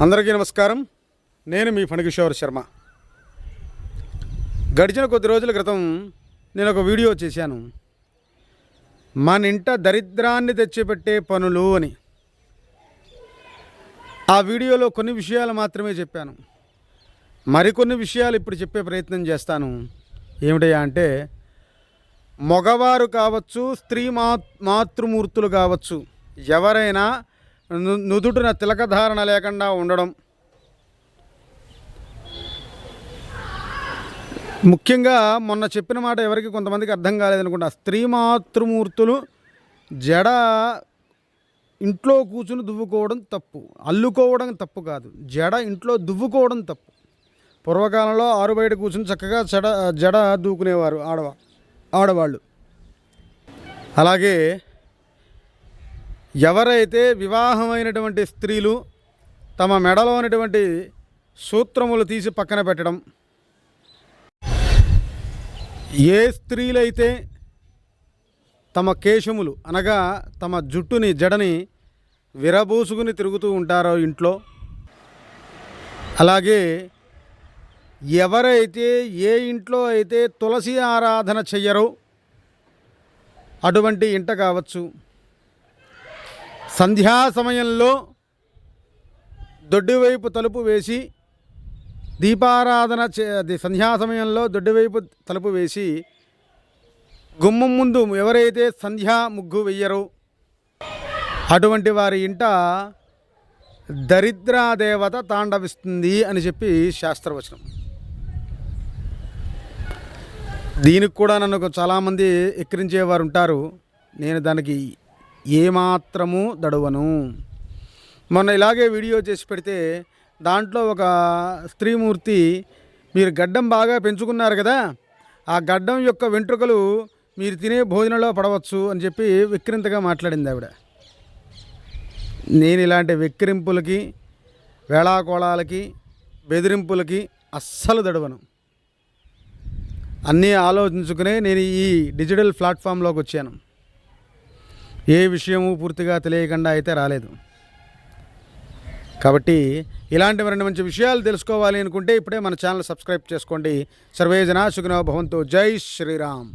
అందరికీ నమస్కారం. నేను మీ ఫణికిషోర్ శర్మ. గడిచిన కొద్ది రోజుల క్రితం నేను ఒక వీడియో చేశాను, మన ఇంట దరిద్రాన్ని తెచ్చిపెట్టే పనులు అని. ఆ వీడియోలో కొన్ని విషయాలు మాత్రమే చెప్పాను. మరికొన్ని విషయాలు ఇప్పుడు చెప్పే ప్రయత్నం చేస్తాను. ఏమిటయ్యా అంటే, మగవారు కావచ్చు, స్త్రీ మాతృమూర్తులు కావచ్చు, ఎవరైనా నుదుటిన తిలకధారణ లేకుండా ఉండడం, ముఖ్యంగా మొన్న చెప్పిన మాట ఎవరికి కొంతమందికి అర్థం కాలేదనుకుంటా. స్త్రీ మాతృమూర్తులు జడ ఇంట్లో కూర్చుని దువ్వుకోవడం తప్పు, అల్లుకోవడం తప్పు కాదు. జడ ఇంట్లో దువ్వుకోవడం తప్పు. పూర్వకాలంలో ఆరు బయట కూర్చుని చక్కగా జడ దూకునేవారు ఆడవాళ్ళు. అలాగే ఎవరైతే వివాహమైనటువంటి స్త్రీలు తమ మెడలో ఉన్నటువంటి సూత్రములు తీసి పక్కన పెట్టడం, ఏ స్త్రీలైతే తమ కేశములు అనగా తమ జుట్టుని జడని విరబూసుకుని తిరుగుతూ ఉంటారో ఇంట్లో, అలాగే ఎవరైతే ఏ ఇంట్లో అయితే తులసి ఆరాధన చెయ్యరో అటువంటి ఇంట కావచ్చు, సంధ్యా సమయంలో దొడ్డివైపు తలుపు వేసి దీపారాధన సంధ్యా సమయంలో దొడ్డివైపు తలుపు వేసి గుమ్మం ముందు ఎవరైతే సంధ్యా ముగ్గు వెయ్యరో అటువంటి వారి ఇంట దరిద్రాదేవత తాండవిస్తుంది అని చెప్పి శాస్త్రవచనం. దీనికి కూడా నన్ను చాలామంది ఎక్కిరించేవారు ఉంటారు. నేను దానికి ఏమాత్రము దడవను. మొన్న ఇలాగే వీడియో చేసి పెడితే దాంట్లో ఒక స్త్రీమూర్తి, మీరు గడ్డం బాగా పెంచుకున్నారు కదా, ఆ గడ్డం యొక్క వెంట్రుకలు మీరు తినే భోజనంలో పడవచ్చు అని చెప్పి వెక్కిరింతగా మాట్లాడింది ఆవిడ. నేను ఇలాంటి వెక్కిరింపులకి, వేళాకోళాలకి, బెదిరింపులకి అస్సలు దడవను. అన్నీ ఆలోచించుకునే నేను ఈ డిజిటల్ ప్లాట్ఫామ్లోకి వచ్చాను. ఏ విషయము పూర్తిగా తెలియకుండా అయితే రాలేదు. కాబట్టి ఇలాంటి మరిన్ని మంచి విషయాలు తెలుసుకోవాలి అనుకుంటే ఇప్పుడే మన ఛానల్ సబ్స్క్రైబ్ చేసుకోండి. సర్వే జనా సుఖినో భవంతు. జై శ్రీరామ్.